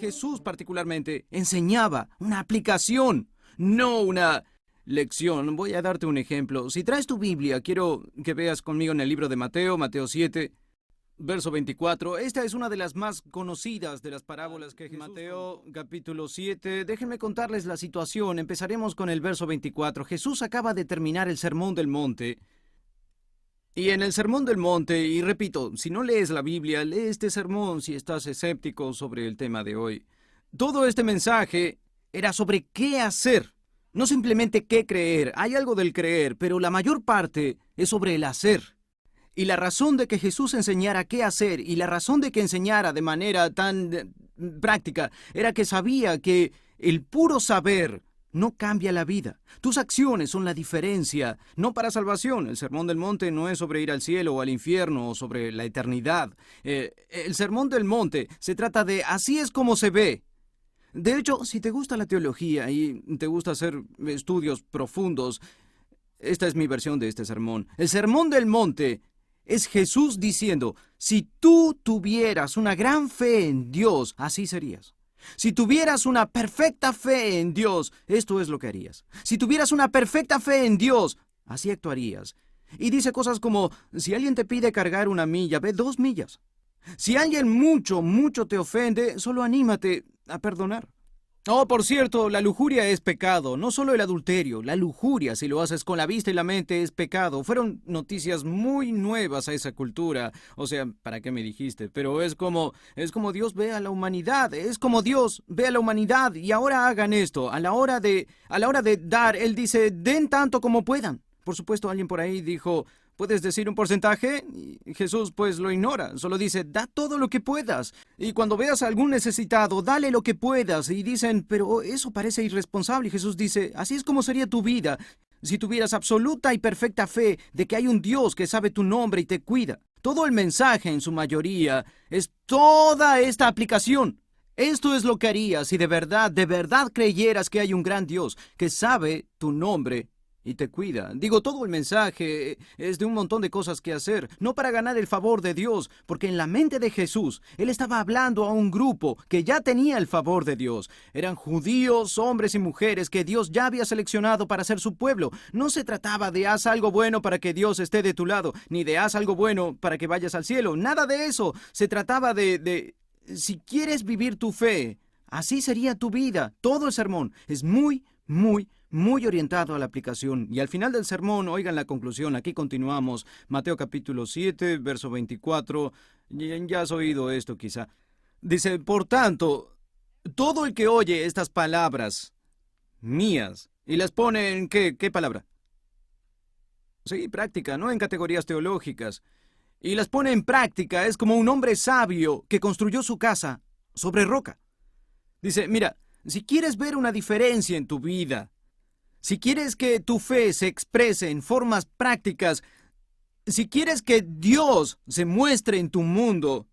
Jesús particularmente enseñaba una aplicación, no una lección. Voy a darte un ejemplo. Si traes tu Biblia, quiero que veas conmigo en el libro de Mateo, Mateo 7, verso 24. Esta es una de las más conocidas de las parábolas que Jesús... Mateo, capítulo 7. Déjenme contarles la situación. Empezaremos con el verso 24. Jesús acaba de terminar el Sermón del Monte. Y en el Sermón del Monte, y repito, si no lees la Biblia, lee este sermón si estás escéptico sobre el tema de hoy. Todo este mensaje era sobre qué hacer, no simplemente qué creer. Hay algo del creer, pero la mayor parte es sobre el hacer. Y la razón de que Jesús enseñara qué hacer y la razón de que enseñara de manera tan práctica era que sabía que el puro saber no cambia la vida. Tus acciones son la diferencia, no para salvación. El Sermón del Monte no es sobre ir al cielo o al infierno o sobre la eternidad. El Sermón del Monte se trata de así es como se ve. De hecho, si te gusta la teología y te gusta hacer estudios profundos, esta es mi versión de este sermón. El Sermón del Monte es Jesús diciendo, si tú tuvieras una gran fe en Dios, así serías. Si tuvieras una perfecta fe en Dios, esto es lo que harías. Si tuvieras una perfecta fe en Dios, así actuarías. Y dice cosas como, si alguien te pide cargar 1 milla, ve 2 millas. Si alguien mucho te ofende, solo anímate a perdonar. Oh, por cierto, la lujuria es pecado, no solo el adulterio. La lujuria, si lo haces con la vista y la mente, es pecado. Fueron noticias muy nuevas a esa cultura. O sea, ¿para qué me dijiste? Pero es como Dios ve a la humanidad. Es como Dios ve a la humanidad y ahora hagan esto. A la hora de dar, Él dice, den tanto como puedan. Por supuesto, alguien por ahí dijo, ¿puedes decir un porcentaje? Y Jesús pues lo ignora, solo dice, da todo lo que puedas. Y cuando veas a algún necesitado, dale lo que puedas. Y dicen, pero eso parece irresponsable. Y Jesús dice, así es como sería tu vida si tuvieras absoluta y perfecta fe de que hay un Dios que sabe tu nombre y te cuida. Todo el mensaje en su mayoría es toda esta aplicación. Esto es lo que harías si de verdad creyeras que hay un gran Dios que sabe tu nombre y te cuida. Digo, todo el mensaje es de un montón de cosas que hacer, no para ganar el favor de Dios, porque en la mente de Jesús, Él estaba hablando a un grupo que ya tenía el favor de Dios. Eran judíos, hombres y mujeres que Dios ya había seleccionado para ser su pueblo. No se trataba de haz algo bueno para que Dios esté de tu lado, ni de haz algo bueno para que vayas al cielo. Nada de eso. Se trataba de si quieres vivir tu fe, así sería tu vida. Todo el sermón es muy orientado a la aplicación. Y al final del sermón, oigan la conclusión, aquí continuamos. Mateo capítulo 7, verso 24. Ya has oído esto quizá. Dice, por tanto, todo el que oye estas palabras mías y las pone en ¿qué palabra? Sí, práctica, no en categorías teológicas. Y las pone en práctica, es como un hombre sabio que construyó su casa sobre roca. Dice, mira, si quieres ver una diferencia en tu vida, si quieres que tu fe se exprese en formas prácticas, si quieres que Dios se muestre en tu mundo,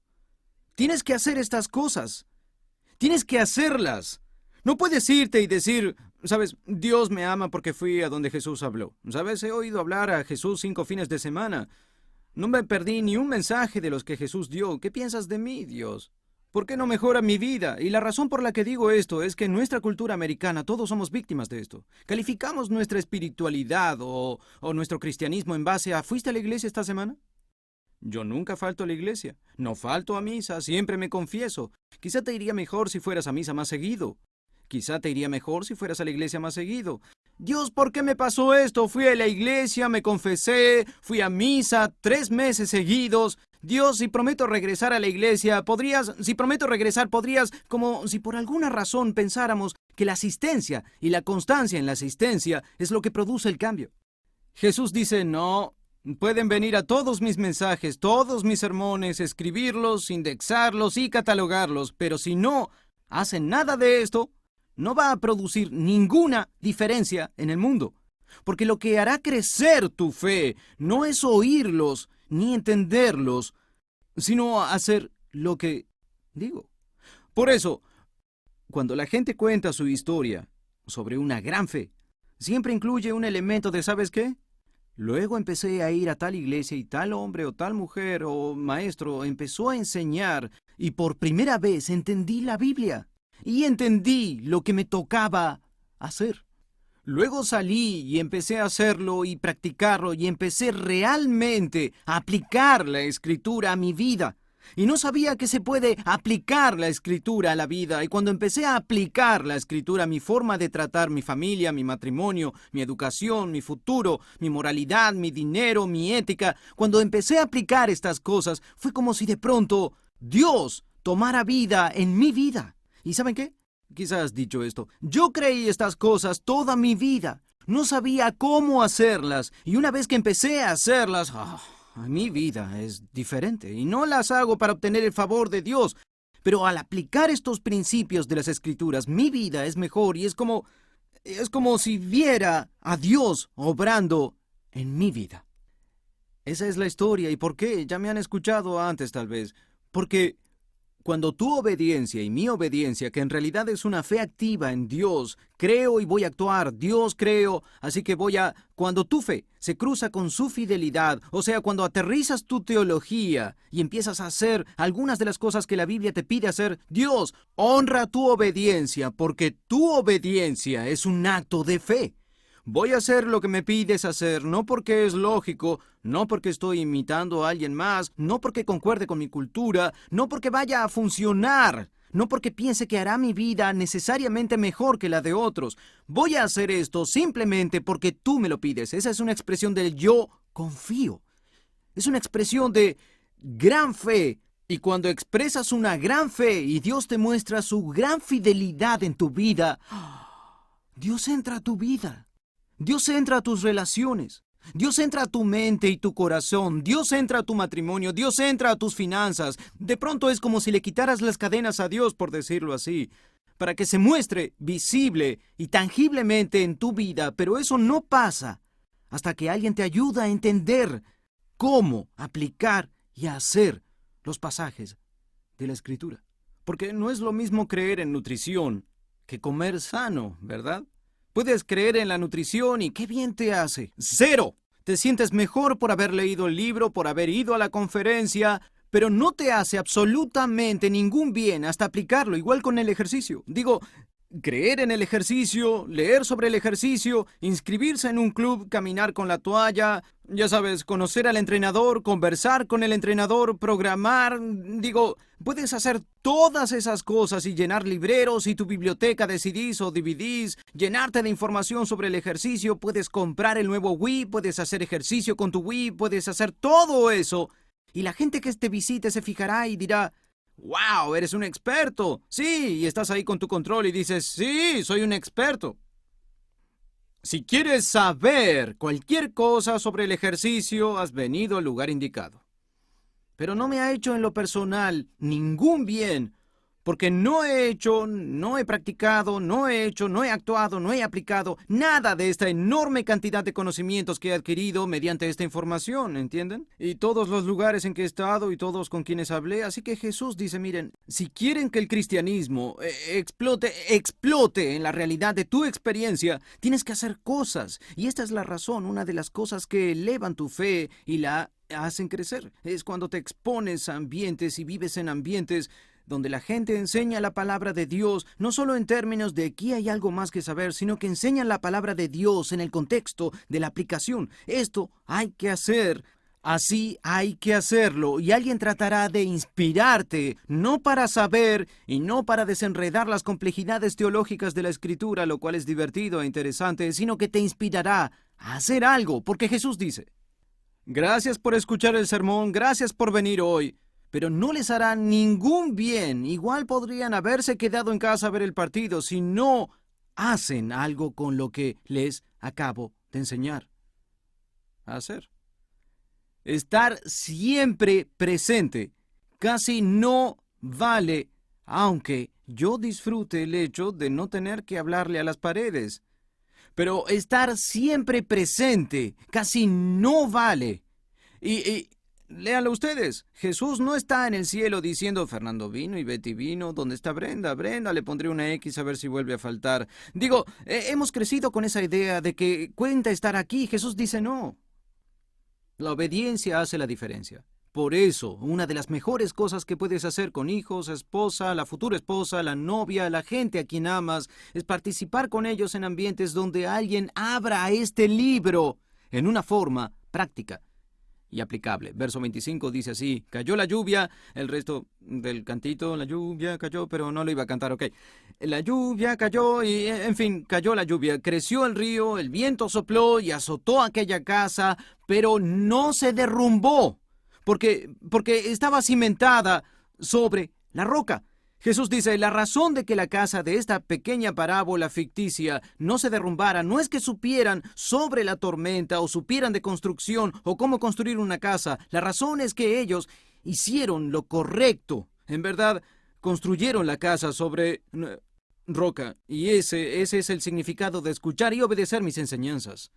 tienes que hacer estas cosas. Tienes que hacerlas. No puedes irte y decir, ¿sabes? Dios me ama porque fui a donde Jesús habló. ¿Sabes? He oído hablar a Jesús 5 fines de semana. No me perdí ni un mensaje de los que Jesús dio. ¿Qué piensas de mí, Dios? ¿Por qué no mejora mi vida? Y la razón por la que digo esto es que en nuestra cultura americana todos somos víctimas de esto. Calificamos nuestra espiritualidad o nuestro cristianismo en base a ¿fuiste a la iglesia esta semana? Yo nunca falto a la iglesia. No falto a misa, siempre me confieso. Quizá te iría mejor si fueras a misa más seguido. Quizá te iría mejor si fueras a la iglesia más seguido. Dios, ¿por qué me pasó esto? Fui a la iglesia, me confesé, fui a misa 3 meses seguidos. Dios, si prometo regresar a la iglesia, podrías, como si por alguna razón pensáramos que la asistencia y la constancia en la asistencia es lo que produce el cambio. Jesús dice, no, pueden venir a todos mis mensajes, todos mis sermones, escribirlos, indexarlos y catalogarlos, pero si no hacen nada de esto, no va a producir ninguna diferencia en el mundo. Porque lo que hará crecer tu fe no es oírlos ni entenderlos, sino hacer lo que digo. Por eso, cuando la gente cuenta su historia sobre una gran fe, siempre incluye un elemento de ¿sabes qué? Luego empecé a ir a tal iglesia y tal hombre o tal mujer o maestro empezó a enseñar y por primera vez entendí la Biblia. y entendí lo que me tocaba hacer. Luego salí y empecé a hacerlo y practicarlo y empecé realmente a aplicar la Escritura a mi vida. Y no sabía que se puede aplicar la Escritura a la vida. Y cuando empecé a aplicar la Escritura a mi forma de tratar mi familia, mi matrimonio, mi educación, mi futuro, mi moralidad, mi dinero, mi ética, cuando empecé a aplicar estas cosas, fue como si de pronto Dios tomara vida en mi vida. ¿Y saben qué? Quizás has dicho esto. Yo creí estas cosas toda mi vida. No sabía cómo hacerlas. Y una vez que empecé a hacerlas, mi vida es diferente. Y no las hago para obtener el favor de Dios. Pero al aplicar estos principios de las Escrituras, mi vida es mejor y es como si viera a Dios obrando en mi vida. Esa es la historia. ¿Y por qué? Ya me han escuchado antes tal vez. Porque cuando tu obediencia y mi obediencia, que en realidad es una fe activa en Dios, creo y voy a actuar, Dios creo, así que cuando tu fe se cruza con su fidelidad, o sea, cuando aterrizas tu teología y empiezas a hacer algunas de las cosas que la Biblia te pide hacer, Dios honra tu obediencia, porque tu obediencia es un acto de fe. Voy a hacer lo que me pides hacer, no porque es lógico, no porque estoy imitando a alguien más, no porque concuerde con mi cultura, no porque vaya a funcionar, no porque piense que hará mi vida necesariamente mejor que la de otros. Voy a hacer esto simplemente porque tú me lo pides. Esa es una expresión del yo confío. Es una expresión de gran fe. Y cuando expresas una gran fe y Dios te muestra su gran fidelidad en tu vida, Dios entra a tu vida. Dios entra a tus relaciones, Dios entra a tu mente y tu corazón, Dios entra a tu matrimonio, Dios entra a tus finanzas. De pronto es como si le quitaras las cadenas a Dios, por decirlo así, para que se muestre visible y tangiblemente en tu vida, pero eso no pasa hasta que alguien te ayuda a entender cómo aplicar y hacer los pasajes de la Escritura. Porque no es lo mismo creer en nutrición que comer sano, ¿verdad? Puedes creer en la nutrición y qué bien te hace. ¡Cero! Te sientes mejor por haber leído el libro, por haber ido a la conferencia, pero no te hace absolutamente ningún bien hasta aplicarlo, igual con el ejercicio. Digo, creer en el ejercicio, leer sobre el ejercicio, inscribirse en un club, caminar con la toalla, ya sabes, conocer al entrenador, conversar con el entrenador, programar. Digo, puedes hacer todas esas cosas y llenar libreros y tu biblioteca de CDs o DVDs, llenarte de información sobre el ejercicio, puedes comprar el nuevo Wii, puedes hacer ejercicio con tu Wii, puedes hacer todo eso. Y la gente que te visite se fijará y dirá, ¡wow! Eres un experto. Sí, y estás ahí con tu control y dices, sí, soy un experto. Si quieres saber cualquier cosa sobre el ejercicio, has venido al lugar indicado. Pero no me ha hecho en lo personal ningún bien, porque no he practicado, no he actuado, no he aplicado nada de esta enorme cantidad de conocimientos que he adquirido mediante esta información, ¿entienden? Y todos los lugares en que he estado y todos con quienes hablé, así que Jesús dice, miren, si quieren que el cristianismo explote en la realidad de tu experiencia, tienes que hacer cosas. Y esta es la razón, una de las cosas que elevan tu fe y la hacen crecer. Es cuando te expones a ambientes y vives en ambientes donde la gente enseña la palabra de Dios, no solo en términos de aquí hay algo más que saber, sino que enseñan la palabra de Dios en el contexto de la aplicación. Esto hay que hacer, así hay que hacerlo, y alguien tratará de inspirarte, no para saber y no para desenredar las complejidades teológicas de la Escritura, lo cual es divertido e interesante, sino que te inspirará a hacer algo, porque Jesús dice, gracias por escuchar el sermón, gracias por venir hoy, pero no les hará ningún bien. Igual podrían haberse quedado en casa a ver el partido si no hacen algo con lo que les acabo de enseñar a hacer. Estar siempre presente casi no vale, aunque yo disfrute el hecho de no tener que hablarle a las paredes. Pero estar siempre presente casi no vale. Y léanlo ustedes. Jesús no está en el cielo diciendo, Fernando vino y Betty vino. ¿Dónde está Brenda? Brenda, le pondré una X a ver si vuelve a faltar. Digo, hemos crecido con esa idea de que cuenta estar aquí. Jesús dice no. La obediencia hace la diferencia. Por eso, una de las mejores cosas que puedes hacer con hijos, esposa, la futura esposa, la novia, la gente a quien amas, es participar con ellos en ambientes donde alguien abra este libro en una forma práctica y aplicable. Verso 25 dice así: cayó la lluvia, el resto del cantito, la lluvia cayó, pero no lo iba a cantar, ok. La lluvia cayó y, en fin, cayó la lluvia, creció el río, el viento sopló y azotó aquella casa, pero no se derrumbó, porque estaba cimentada sobre la roca. Jesús dice, la razón de que la casa de esta pequeña parábola ficticia no se derrumbara no es que supieran sobre la tormenta o supieran de construcción o cómo construir una casa. La razón es que ellos hicieron lo correcto. En verdad, construyeron la casa sobre roca. Y ese es el significado de escuchar y obedecer mis enseñanzas.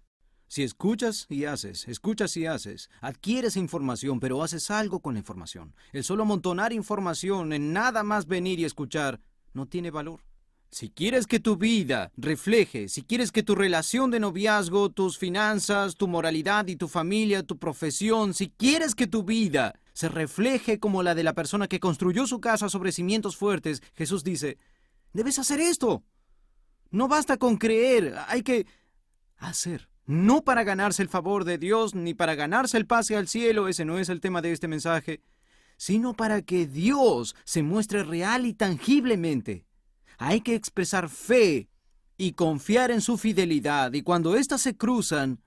Si escuchas y haces, adquieres información, pero haces algo con la información. El solo amontonar información en nada más venir y escuchar no tiene valor. Si quieres que tu vida refleje, si quieres que tu relación de noviazgo, tus finanzas, tu moralidad y tu familia, tu profesión, si quieres que tu vida se refleje como la de la persona que construyó su casa sobre cimientos fuertes, Jesús dice, debes hacer esto. No basta con creer, hay que hacer. No para ganarse el favor de Dios, ni para ganarse el pase al cielo, ese no es el tema de este mensaje, sino para que Dios se muestre real y tangiblemente. Hay que expresar fe y confiar en su fidelidad, y cuando éstas se cruzan,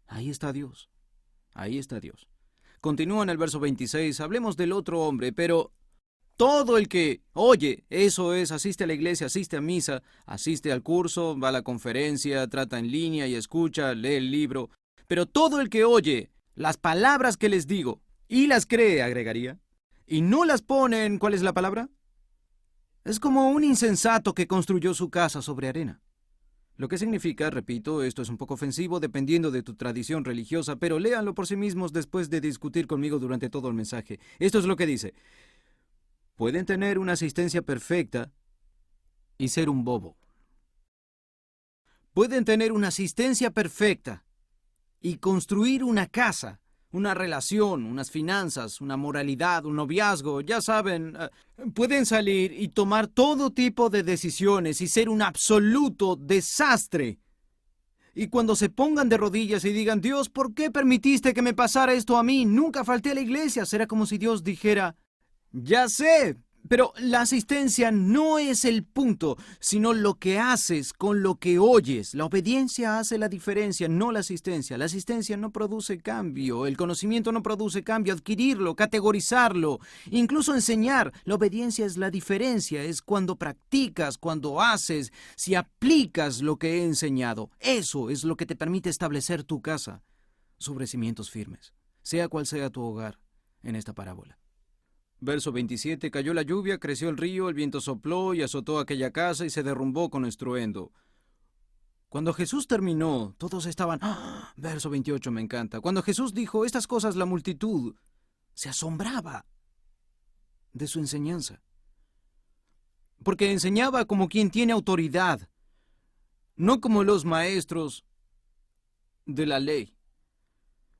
ahí está Dios. Ahí está Dios. Continúa en el verso 26, hablemos del otro hombre, pero todo el que oye, eso es, asiste a la iglesia, asiste a misa, asiste al curso, va a la conferencia, trata en línea y escucha, lee el libro. Pero todo el que oye las palabras que les digo y las cree, agregaría, y no las pone en, ¿cuál es la palabra? Es como un insensato que construyó su casa sobre arena. Lo que significa, repito, esto es un poco ofensivo dependiendo de tu tradición religiosa, pero léanlo por sí mismos después de discutir conmigo durante todo el mensaje. Esto es lo que dice. Pueden tener una asistencia perfecta y ser un bobo. Pueden tener una asistencia perfecta y construir una casa, una relación, unas finanzas, una moralidad, un noviazgo, ya saben, pueden salir y tomar todo tipo de decisiones y ser un absoluto desastre. Y cuando se pongan de rodillas y digan, Dios, ¿por qué permitiste que me pasara esto a mí? Nunca falté a la iglesia. Será como si Dios dijera, ya sé, pero la asistencia no es el punto, sino lo que haces con lo que oyes. La obediencia hace la diferencia, no la asistencia. La asistencia no produce cambio, el conocimiento no produce cambio, adquirirlo, categorizarlo, incluso enseñar. La obediencia es la diferencia, es cuando practicas, cuando haces, si aplicas lo que he enseñado. Eso es lo que te permite establecer tu casa sobre cimientos firmes, sea cual sea tu hogar en esta parábola. Verso 27, cayó la lluvia, creció el río, el viento sopló y azotó aquella casa y se derrumbó con estruendo. Cuando Jesús terminó, todos estaban... ¡Ah! Verso 28 me encanta. Cuando Jesús dijo estas cosas, la multitud se asombraba de su enseñanza. Porque enseñaba como quien tiene autoridad, no como los maestros de la ley.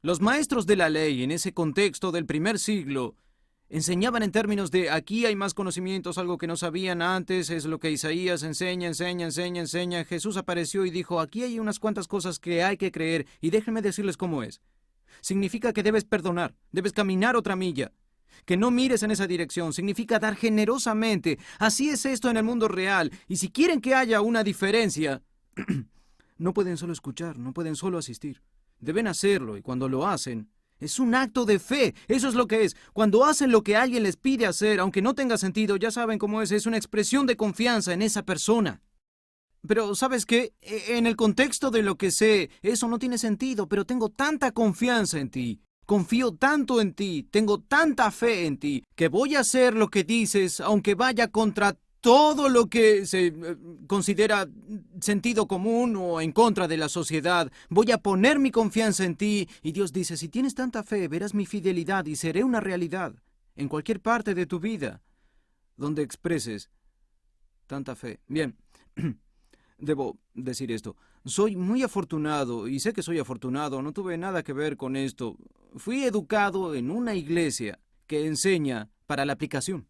Los maestros de la ley, en ese contexto del primer siglo, enseñaban en términos de aquí hay más conocimientos, algo que no sabían antes, es lo que Isaías enseña. Jesús apareció y dijo, aquí hay unas cuantas cosas que hay que creer y déjenme decirles cómo es. Significa que debes perdonar, debes caminar otra milla, que no mires en esa dirección, significa dar generosamente. Así es esto en el mundo real, y si quieren que haya una diferencia, no pueden solo escuchar, no pueden solo asistir. Deben hacerlo, y cuando lo hacen, es un acto de fe. Eso es lo que es. Cuando hacen lo que alguien les pide hacer, aunque no tenga sentido, ya saben cómo es una expresión de confianza en esa persona. Pero, ¿sabes qué? En el contexto de lo que sé, eso no tiene sentido, pero tengo tanta confianza en ti. Confío tanto en ti, tengo tanta fe en ti, que voy a hacer lo que dices, aunque vaya contra todo lo que se considera sentido común o en contra de la sociedad. Voy a poner mi confianza en ti. Y Dios dice, si tienes tanta fe, verás mi fidelidad y seré una realidad en cualquier parte de tu vida donde expreses tanta fe. Bien, debo decir esto. Soy muy afortunado, y sé que soy afortunado, no tuve nada que ver con esto. Fui educado en una iglesia que enseña para la aplicación.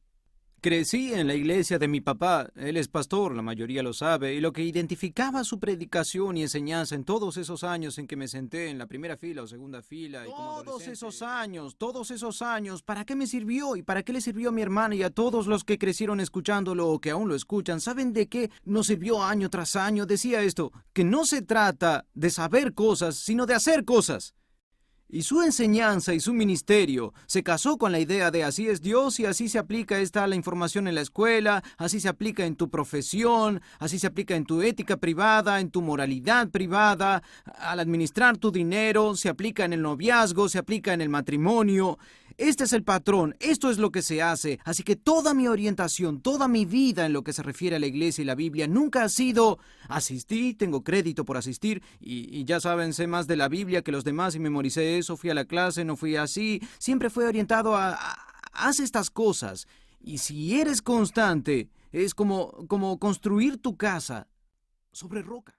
Crecí en la iglesia de mi papá, él es pastor, la mayoría lo sabe, y lo que identificaba su predicación y enseñanza en todos esos años en que me senté en la primera fila o segunda fila y como todos esos años, ¿para qué me sirvió y para qué le sirvió a mi hermana y a todos los que crecieron escuchándolo o que aún lo escuchan? ¿Saben de qué nos sirvió año tras año? Decía esto, que no se trata de saber cosas, sino de hacer cosas. Y su enseñanza y su ministerio se casó con la idea de así es Dios y así se aplica esta la información en la escuela, así se aplica en tu profesión, así se aplica en tu ética privada, en tu moralidad privada, al administrar tu dinero, se aplica en el noviazgo, se aplica en el matrimonio. Este es el patrón, esto es lo que se hace, así que toda mi orientación, toda mi vida en lo que se refiere a la iglesia y la Biblia nunca ha sido asistí, tengo crédito por asistir y ya saben, sé más de la Biblia que los demás y memoricé eso, fui a la clase, no fui así, siempre fue orientado haz estas cosas y si eres constante es como construir tu casa sobre roca.